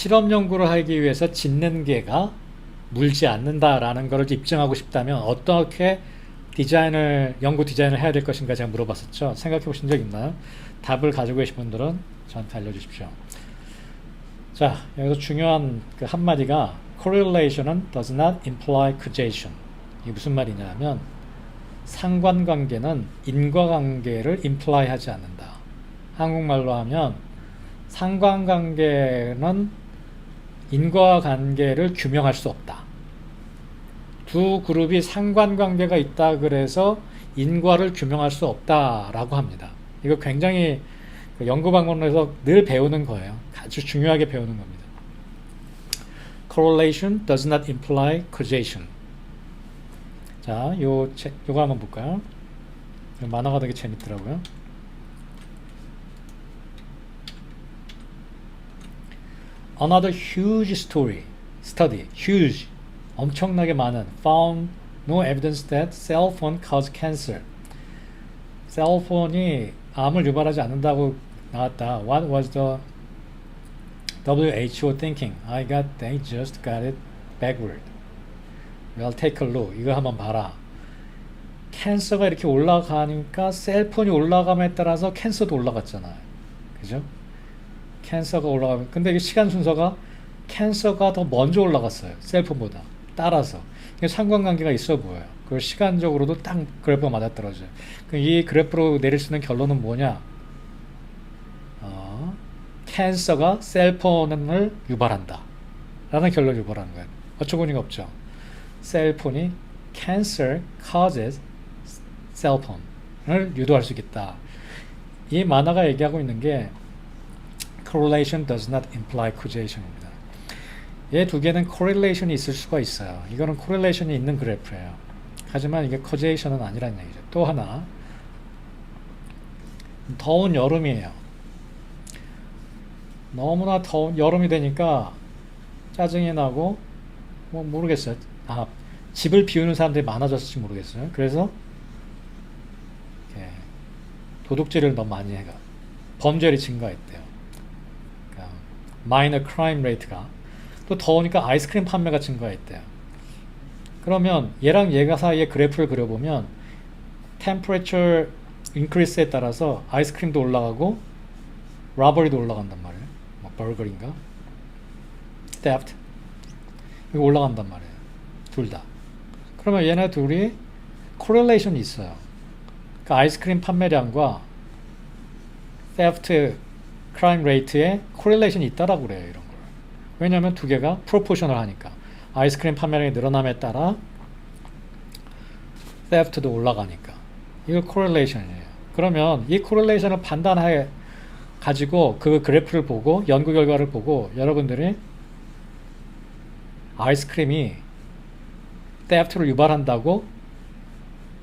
실험 연구를 하기 위해서 짓는 개가 물지 않는다라는 것을 입증하고 싶다면 어떻게 연구 디자인을 해야 될 것인가 제가 물어봤었죠. 생각해 보신 적 있나요? 답을 가지고 계신 분들은 저한테 알려주십시오. 자, 여기서 중요한 그 한마디가 correlation은 does not imply causation. 이게 무슨 말이냐면 상관관계는 인과관계를 imply 하지 않는다. 한국말로 하면 상관관계는 인과관계를 규명할 수 없다. 두 그룹이 상관관계가 있다 그래서 인과를 규명할 수 없다라고 합니다. 이거 굉장히 연구 방법에서 늘 배우는 거예요. 아주 중요하게 배우는 겁니다. Correlation does not imply causation. 자, 요거 한번 볼까요? 만화가 되게 재밌더라고요. Another huge study, huge, 엄청나게 많은, found no evidence that cell phone cause cancer. 셀폰이 암을 유발하지 않는다고 나왔다. What was the WHO thinking? They just got it backward. Well, take a look. 이거 한번 봐라. 캔서가 이렇게 올라가니까 셀폰이 올라감에 따라서 캔서도 올라갔잖아요. 그죠? 캔서가 올라가면 근데 이 시간 순서가 캔서가 더 먼저 올라갔어요. 셀폰보다 따라서. 이게 상관관계가 있어 보여요. 그 시간적으로도 딱 그래프가 맞아떨어져요. 이 그래프로 내릴 수 있는 결론은 뭐냐? 캔서가 셀폰을 유발한다 라는 결론을 유발하는 거예요. 어처구니가 없죠. 셀폰이 cancer causes 셀폰을 유도할 수 있겠다. 이 만화가 얘기하고 있는 게 correlation does not imply causation입니다. 얘 두 개는 correlation이 있을 수가 있어요. 이거는 correlation이 있는 그래프예요. 하지만 이게 causation은 아니라는 얘기죠. 또 하나, 더운 여름이에요. 너무나 더운 여름이 되니까 짜증이 나고 뭐 모르겠어요. 집을 비우는 사람들이 많아졌을지 모르겠어요. 그래서 도둑질을 너무 많이 해가 범죄율이 증가했대요. 그러니까 마이너 크라임 레이트가 또 더우니까 아이스크림 판매가 증가했대요. 그러면 얘랑 얘가 사이에 그래프를 그려보면 temperature increase에 따라서 아이스크림도 올라가고 라버리도 올라간단 말이에요. 버거인가? theft 이거 올라간단 말이에요. 둘 다. 그러면 얘네 둘이 correlation이 있어요. 그러니까 아이스크림 판매량과 theft crime rate에 correlation이 있다라고 그래요. 이런 걸. 왜냐하면 두 개가 proportional 하니까. 아이스크림 판매량이 늘어남에 따라 theft도 올라가니까. 이거 correlation이에요. 그러면 이 correlation을 판단해 가지고 그 그래프를 보고 연구 결과를 보고 여러분들이 아이스크림이 theft를 유발한다고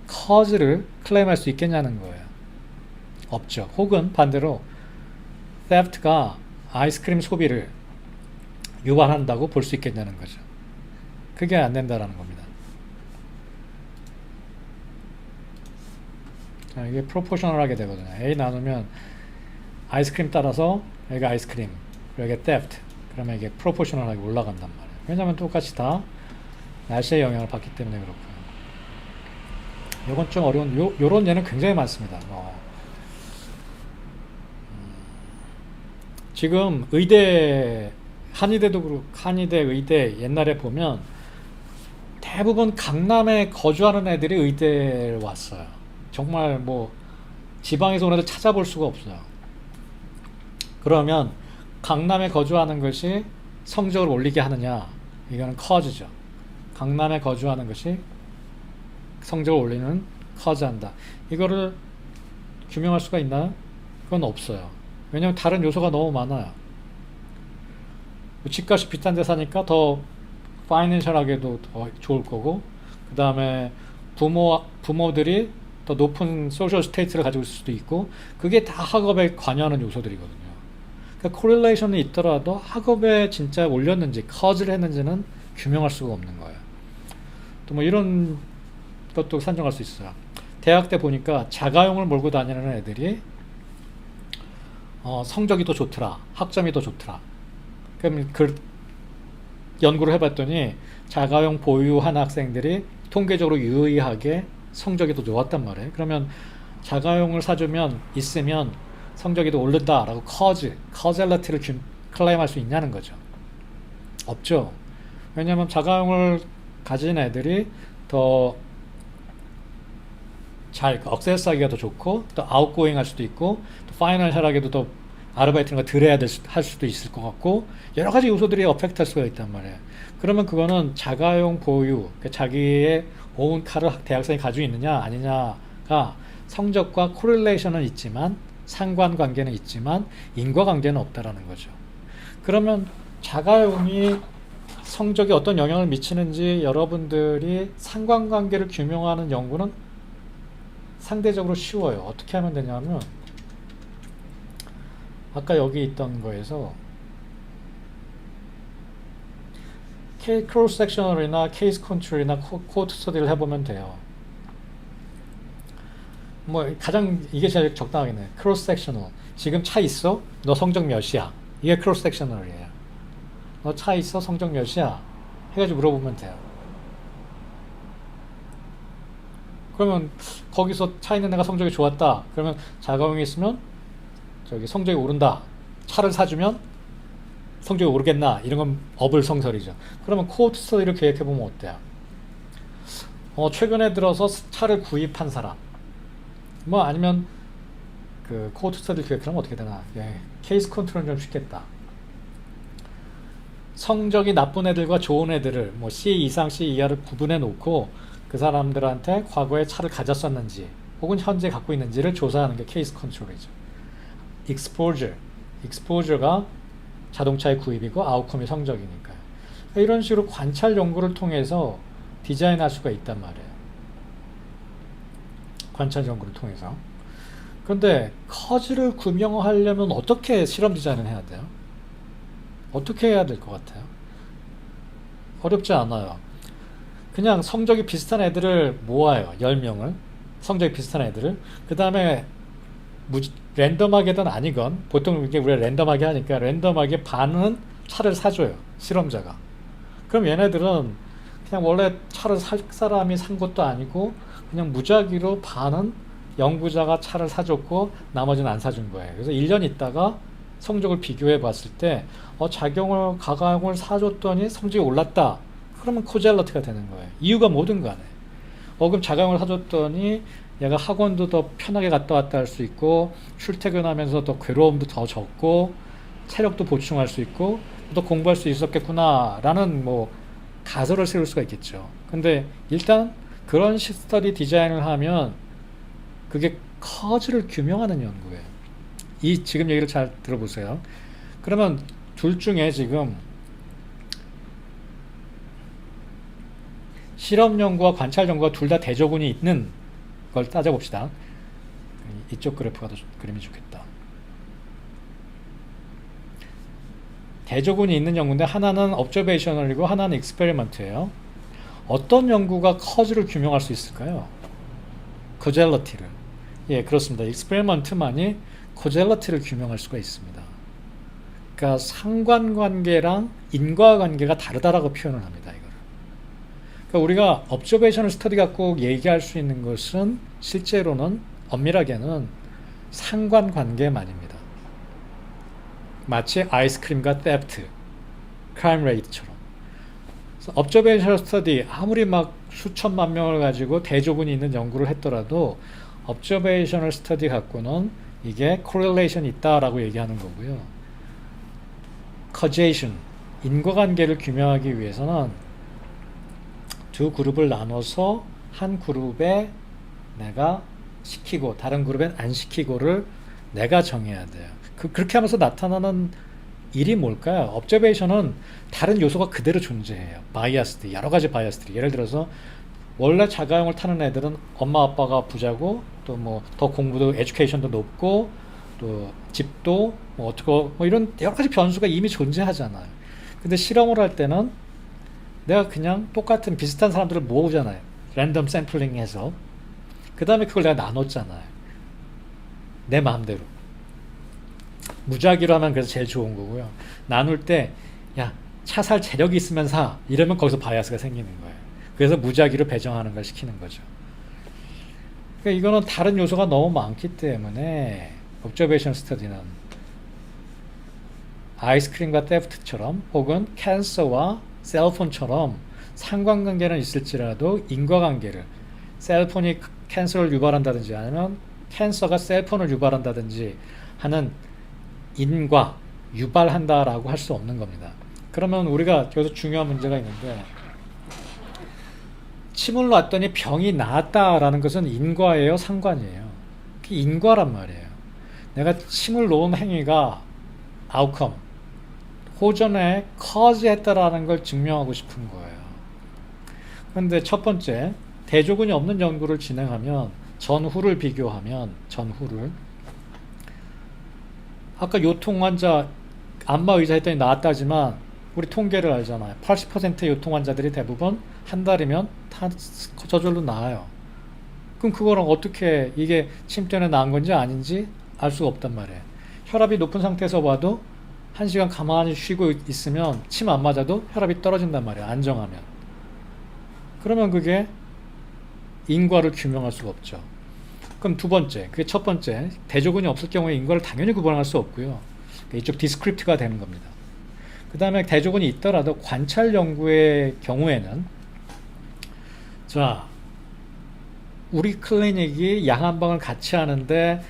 cause를 클레임할 수 있겠냐는 거예요. 없죠. 혹은 반대로 theft가 아이스크림 소비를 유발한다고 볼 수 있겠냐는 거죠. 그게 안 된다라는 겁니다. 자, 이게 프로포셔널하게 되거든요. A 나누면 아이스크림 따라서 여기가 아이스크림, 여기가 theft. 그러면 이게 프로포셔널하게 올라간단 말이에요. 왜냐하면 똑같이 다 날씨의 영향을 받기 때문에 그렇고요. 이건 좀 어려운, 요런 예는 굉장히 많습니다. 지금 의대, 한의대도 그렇고, 한의대, 의대 옛날에 보면 대부분 강남에 거주하는 애들이 의대에 왔어요. 정말 뭐 지방에서 온 애들 찾아볼 수가 없어요. 그러면 강남에 거주하는 것이 성적을 올리게 하느냐? 이거는 cause죠. 강남에 거주하는 것이 성적을 올리는 cause한다. 이거를 규명할 수가 있나요? 그건 없어요. 왜냐하면 다른 요소가 너무 많아요. 집값이 비싼 데 사니까 더 파이낸셜하게도 더 좋을 거고, 그 다음에 부모들이 더 높은 소셜 스테이트를 가지고 있을 수도 있고, 그게 다 학업에 관여하는 요소들이거든요. 그러니까 코릴레이션이 있더라도 학업에 진짜 올렸는지 cause를 했는지는 규명할 수가 없는 거예요. 또 뭐 이런 것도 산정할 수 있어요. 대학 때 보니까 자가용을 몰고 다니는 애들이 성적이 더 좋더라, 학점이 더 좋더라. 그럼 그 연구를 해봤더니 자가용 보유한 학생들이 통계적으로 유의하게 성적이 더 좋았단 말이에요. 그러면 자가용을 사주면 있으면 성적이 더 오른다라고 커젤러티를 클레임할 수 있냐는 거죠. 없죠. 왜냐하면 자가용을 가진 애들이 더 잘 억세스하기가 더 좋고 또 아웃고잉 할 수도 있고 또 파이낸셜하게도 더 아르바이트가 덜 해야 할 수도 있을 것 같고 여러 가지 요소들이 어펙트 할 수가 있단 말이에요. 그러면 그거는 자가용 보유, 그러니까 자기의 오운 카를 대학생이 가지고 있느냐 아니냐가 성적과 코릴레이션은 있지만 상관관계는 있지만 인과관계는 없다라는 거죠. 그러면 자가용이 성적에 어떤 영향을 미치는지 여러분들이 상관관계를 규명하는 연구는 상대적으로 쉬워요. 어떻게 하면 되냐면 아까 여기 있던 거에서 크로스 섹셔널이나 케이스 컨트롤이나 코어트 스터디를 해보면 돼요. 뭐 가장 이게 제일 적당하겠네. 크로스 섹셔널. 지금 차 있어? 너 성적 몇이야? 이게 크로스 섹셔널이에요. 너 차 있어? 성적 몇이야? 해가지고 물어보면 돼요. 그러면 거기서 차 있는 애가 성적이 좋았다. 그러면 자가용이 있으면 저기 성적이 오른다. 차를 사주면 성적이 오르겠나? 이런 건 어불성설이죠. 그러면 코어트 스터디를 계획해보면 어때요? 최근에 들어서 차를 구입한 사람. 뭐 아니면 그 코어트 스터디를 계획하면 어떻게 되나? 케이스 컨트롤은 좀 쉽겠다. 성적이 나쁜 애들과 좋은 애들을 뭐 C 이상 C 이하를 구분해 놓고 그 사람들한테 과거에 차를 가졌었는지 혹은 현재 갖고 있는지를 조사하는 게 케이스 컨트롤이죠. exposure가 자동차의 구입이고 아웃컴이 성적이니까요. 이런 식으로 관찰 연구를 통해서 디자인할 수가 있단 말이에요. 관찰 연구를 통해서. 그런데 커즈를 규명하려면 어떻게 실험 디자인을 해야 돼요? 어떻게 해야 될 것 같아요? 어렵지 않아요. 그냥 성적이 비슷한 애들을 모아요. 10명을. 성적이 비슷한 애들을. 그 다음에 랜덤하게든 아니건 보통 이게 우리가 랜덤하게 하니까 랜덤하게 반은 차를 사줘요. 실험자가. 그럼 얘네들은 그냥 원래 차를 살 사람이 산 것도 아니고 그냥 무작위로 반은 연구자가 차를 사줬고 나머지는 안 사준 거예요. 그래서 1년 있다가 성적을 비교해 봤을 때 가가용을 사줬더니 성적이 올랐다. 그러면 코젤러티가 되는 거예요. 이유가 뭐든 간에. 그럼 자가용을 사줬더니 얘가 학원도 더 편하게 갔다 왔다 할 수 있고 출퇴근하면서 더 괴로움도 더 적고 체력도 보충할 수 있고 더 공부할 수 있었겠구나 라는 뭐 가설을 세울 수가 있겠죠. 근데 일단 그런 스터디 디자인을 하면 그게 커즈를 규명하는 연구예요. 이 지금 얘기를 잘 들어보세요. 그러면 둘 중에 지금 실험 연구와 관찰 연구가 둘 다 대조군이 있는 걸 따져봅시다. 이쪽 그래프가 더 그림이 좋겠다. 대조군이 있는 연구인데 하나는 observational이고 하나는 experiment예요. 어떤 연구가 커즈를 규명할 수 있을까요? causality 를. 예, 그렇습니다. experiment만이 causality 를 규명할 수가 있습니다. 그러니까 상관관계랑 인과관계가 다르다라고 표현을 합니다. 이거를. 그러니까 우리가 observational study 갖고 얘기할 수 있는 것은 실제로는 엄밀하게는 상관관계만입니다. 마치 아이스크림과 theft, crime rate처럼. observational study 아무리 막 수천만 명을 가지고 대조군이 있는 연구를 했더라도 observational study 갖고는 이게 correlation이 있다라고 얘기하는 거고요. causation, 인과관계를 규명하기 위해서는 두 그룹을 나눠서 한 그룹에 내가 시키고 다른 그룹엔 안 시키고를 내가 정해야 돼요. 그렇게 하면서 나타나는 일이 뭘까요? observation은 다른 요소가 그대로 존재해요. 바이어스들, 여러 가지 바이어스들이. 예를 들어서 원래 자가용을 타는 애들은 엄마 아빠가 부자고 또 뭐 더 공부도 에듀케이션도 높고 또 집도 뭐 어떻고 뭐 이런 여러 가지 변수가 이미 존재하잖아요. 근데 실험을 할 때는 내가 그냥 똑같은 비슷한 사람들을 모으잖아요. 랜덤 샘플링해서. 그 다음에 그걸 내가 나눴잖아요. 내 마음대로. 무작위로 하면 그래서 제일 좋은 거고요. 나눌 때, 야, 차 살 재력이 있으면 사. 이러면 거기서 바이아스가 생기는 거예요. 그래서 무작위로 배정하는 걸 시키는 거죠. 그러니까 이거는 다른 요소가 너무 많기 때문에 observation study는 아이스크림과 테프트처럼 혹은 캔서와 셀폰처럼 상관관계는 있을지라도 인과관계를 셀폰이 캔서를 유발한다든지 아니면 캔서가 셀폰을 유발한다든지 하는 인과 유발한다라고 할 수 없는 겁니다. 그러면 우리가 여기서 중요한 문제가 있는데 침을 놨더니 병이 나았다라는 것은 인과예요, 상관이에요? 그게 인과란 말이에요. 내가 침을 놓은 행위가 아웃컴, 호전에 커즈했다라는 걸 증명하고 싶은 거예요. 그런데 첫 번째, 대조군이 없는 연구를 진행하면 전후를 비교하면 전후를 아까 요통 환자 안마 의자 했더니 나았다지만 우리 통계를 알잖아요. 80%의 요통 환자들이 대부분 한 달이면 다 저절로 나아요. 그럼 그거랑 어떻게 이게 침 때문에 나은 건지 아닌지 알 수가 없단 말이에요. 혈압이 높은 상태에서 와도 1시간 가만히 쉬고 있으면 침 안 맞아도 혈압이 떨어진단 말이에요. 안정하면. 그러면 그게 인과를 규명할 수가 없죠. 그럼 두 번째, 그게 첫 번째, 대조군이 없을 경우에 인과를 당연히 구분할 수 없고요. 이쪽 디스크립트가 되는 겁니다. 그 다음에 대조군이 있더라도 관찰 연구의 경우에는 자, 우리 클리닉이 양 한 방을 같이 하는데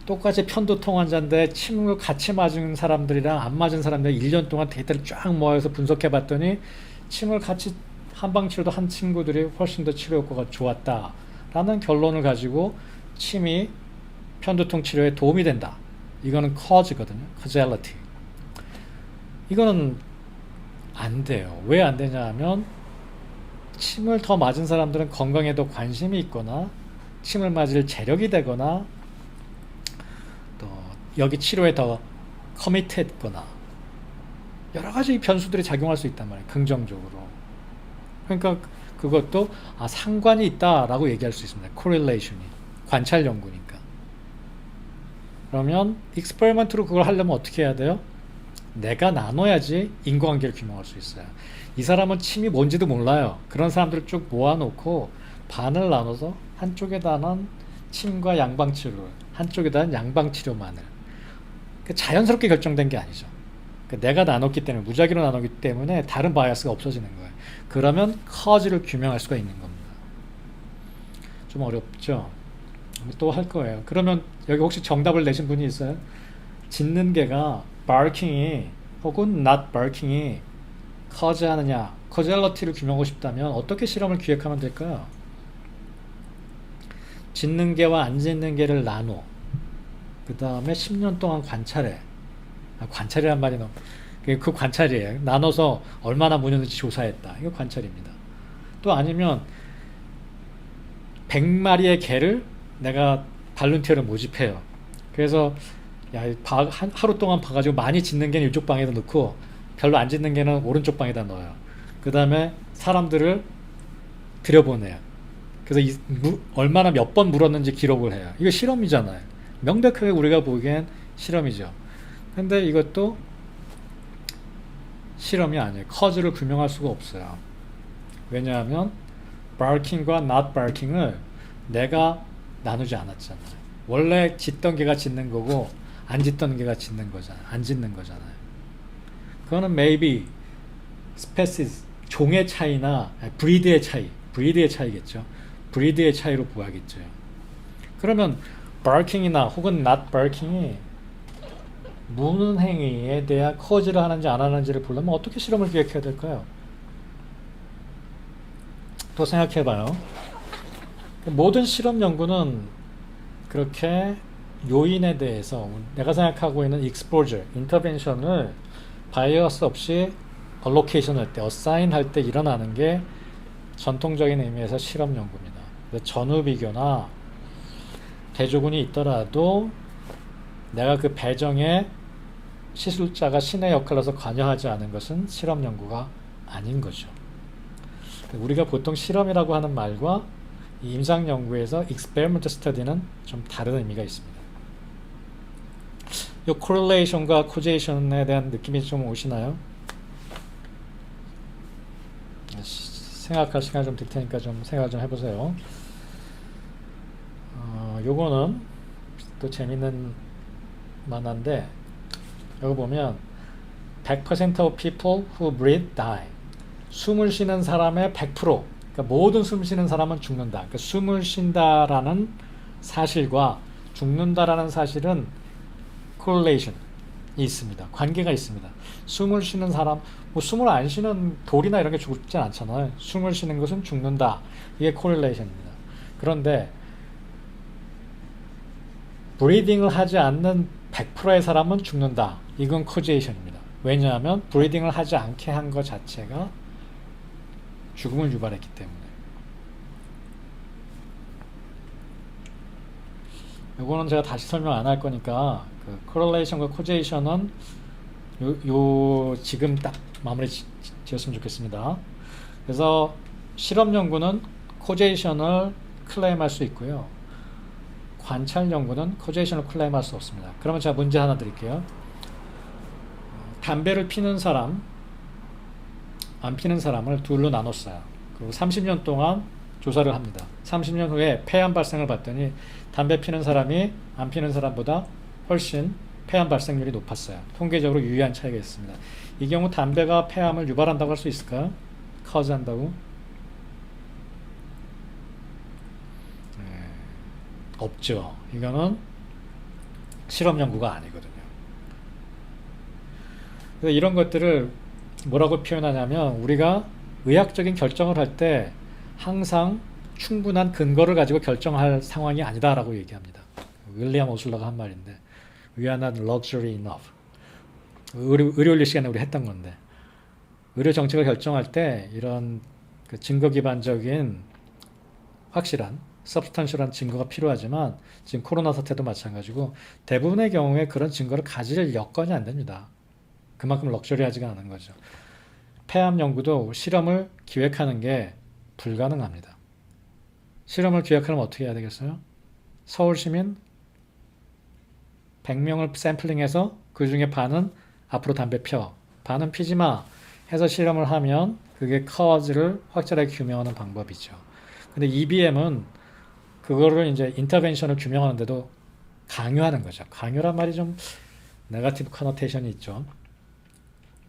똑같이 편두통 환자인데 침을 같이 맞은 사람들이랑 안 맞은 사람들 1년 동안 데이터를 쫙 모아서 분석해 봤더니 침을 같이 한방 치료도 한 친구들이 훨씬 더 치료 효과가 좋았다 라는 결론을 가지고 침이 편두통 치료에 도움이 된다. 이거는 cause거든요. causality. 이거는 안 돼요. 왜 안 되냐 하면 침을 더 맞은 사람들은 건강에 더 관심이 있거나 침을 맞을 재력이 되거나 또 여기 치료에 더 커미트했거나 여러 가지 변수들이 작용할 수 있단 말이에요. 긍정적으로. 그러니까 그것도 상관이 있다라고 얘기할 수 있습니다. correlation이. 관찰 연구니까. 그러면 익스페리먼트로 그걸 하려면 어떻게 해야 돼요? 내가 나눠야지 인과관계를 규명할 수 있어요. 이 사람은 침이 뭔지도 몰라요. 그런 사람들을 쭉 모아놓고 반을 나눠서 한쪽에다는 침과 양방치료를, 한쪽에다는 양방치료만을. 자연스럽게 결정된 게 아니죠. 내가 나눴기 때문에, 무작위로 나누기 때문에 다른 바이어스가 없어지는 거예요. 그러면 cause를 규명할 수가 있는 겁니다. 좀 어렵죠? 또 할 거예요. 그러면 여기 혹시 정답을 내신 분이 있어요? 짖는 개가 barking이 혹은 not barking이 cause 하느냐, causality를 규명하고 싶다면 어떻게 실험을 기획하면 될까요? 짖는 개와 안 짖는 개를 나눠. 그 다음에 10년 동안 관찰해. 관찰이란 말이 너무 그 관찰이에요. 나눠서 얼마나 무녔는지 조사했다. 이거 관찰입니다. 또 아니면 100마리의 개를 내가 발룬티어를 모집해요. 그래서 하루 동안 봐가지고 많이 짖는 개는 이쪽 방에다 넣고 별로 안 짖는 개는 오른쪽 방에다 넣어요. 그 다음에 사람들을 들여보내요. 그래서 얼마나 몇 번 물었는지 기록을 해요. 이거 실험이잖아요. 명백하게 우리가 보기엔 실험이죠. 근데 이것도 실험이 아니에요. cause를 규명할 수가 없어요. 왜냐하면 barking과 not barking을 내가 나누지 않았잖아요. 원래 짖던 개가 짖는 거고 안 짖던 개가 짖는 거잖아요. 안 짖는 거잖아요. 그거는 maybe species, 종의 차이나 breed의 차이겠죠. breed의 차이로 보아야겠죠. 그러면 barking이나 혹은 not barking이 무는 행위에 대한 cause를 하는지 안 하는지를 보려면 어떻게 실험을 기획해야 될까요? 또 생각해봐요. 모든 실험 연구는 그렇게 요인에 대해서 내가 생각하고 있는 exposure, intervention을 바이어스 없이 allocation 할 때, assign 할 때 일어나는 게 전통적인 의미에서 실험 연구입니다. 전후 비교나 대조군이 있더라도 내가 그 배정에 시술자가 신의 역할로서 관여하지 않은 것은 실험 연구가 아닌 거죠. 우리가 보통 실험이라고 하는 말과 이 임상 연구에서 experiment study는 좀 다른 의미가 있습니다. 이 correlation과 causation에 대한 느낌이 좀 오시나요? 생각할 시간 좀 들 테니까 좀 생각 좀 해보세요. 요거는 또 재밌는 만화인데, 여기 보면 100% of people who breathe die. 숨을 쉬는 사람의 100%, 그러니까 모든 숨 쉬는 사람은 죽는다. 그러니까 숨을 쉰다라는 사실과 죽는다라는 사실은 correlation이 있습니다. 관계가 있습니다. 숨을 쉬는 사람, 뭐 숨을 안 쉬는 돌이나 이런 게 죽지 않잖아요. 숨을 쉬는 것은 죽는다. 이게 correlation입니다. 그런데 브리딩을 하지 않는 100%의 사람은 죽는다. 이건 causation입니다. 왜냐하면 브리딩을 하지 않게 한 것 자체가 죽음을 유발했기 때문에. 이거는 제가 다시 설명 안 할 거니까 그 correlation과 causation은 지금 딱 마무리 지었으면 좋겠습니다. 그래서 실험 연구는 causation을 클레임할 수 있고요. 관찰 연구는 causation을 클레임할 수 없습니다. 그러면 제가 문제 하나 드릴게요. 담배를 피는 사람, 안 피는 사람을 둘로 나눴어요. 그리고 30년 동안 조사를 합니다. 30년 후에 폐암 발생을 봤더니 담배 피는 사람이 안 피는 사람보다 훨씬 폐암 발생률이 높았어요. 통계적으로 유의한 차이가 있습니다. 이 경우 담배가 폐암을 유발한다고 할 수 있을까요? 커즈한다고? 없죠. 이거는 실험 연구가 아니거든요. 그래서 이런 것들을 뭐라고 표현하냐면, 우리가 의학적인 결정을 할 때 항상 충분한 근거를 가지고 결정할 상황이 아니다라고 얘기합니다. 윌리엄 오슬러가 한 말인데, We are not luxury enough. 의료윤리 시간에 우리 했던 건데, 의료 정책을 결정할 때 이런 그 증거 기반적인 확실한 substantial한 증거가 필요하지만, 지금 코로나 사태도 마찬가지고 대부분의 경우에 그런 증거를 가질 여건이 안 됩니다. 그만큼 럭셔리하지가 않은 거죠. 폐암 연구도 실험을 기획하는 게 불가능합니다. 실험을 기획하려면 어떻게 해야 되겠어요? 서울 시민 100명을 샘플링해서 그 중에 반은 앞으로 담배 펴, 반은 피지 마 해서 실험을 하면 그게 cause를 확실하게 규명하는 방법이죠. 근데 EBM은 그거를 이제 인터벤션을 규명하는데도 강요하는 거죠. 강요란 말이 좀 네거티브 커노테이션이 있죠.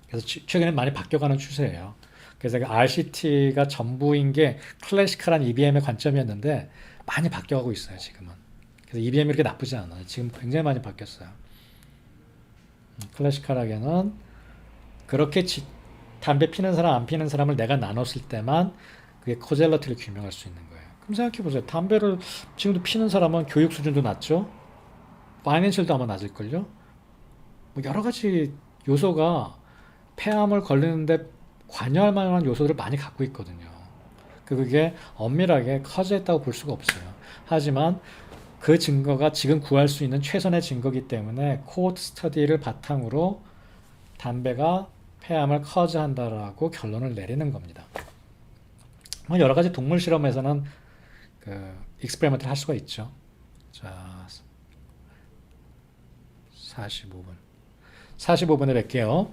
그래서 최근에 많이 바뀌어가는 추세예요. 그래서 RCT가 전부인 게 클래시컬한 EBM의 관점이었는데 많이 바뀌어가고 있어요, 지금은. 그래서 EBM이 이렇게 나쁘지 않아요. 지금 굉장히 많이 바뀌었어요. 클래시컬하게는 그렇게 담배 피는 사람, 안 피는 사람을 내가 나눴을 때만 그게 코젤러티를 규명할 수 있는 거예요. 그럼 생각해보세요. 담배를 지금도 피는 사람은 교육 수준도 낮죠? 파이낸셜도 아마 낮을걸요? 뭐 여러 가지 요소가 폐암을 걸리는데 관여할 만한 요소들을 많이 갖고 있거든요. 그게 엄밀하게 커즈했다고 볼 수가 없어요. 하지만 그 증거가 지금 구할 수 있는 최선의 증거이기 때문에 코호트 스터디를 바탕으로 담배가 폐암을 커즈한다라고 결론을 내리는 겁니다. 여러 가지 동물 실험에서는 그 익스페리먼트를 할 수가 있죠. 자, 45분. 45분에 뵐게요.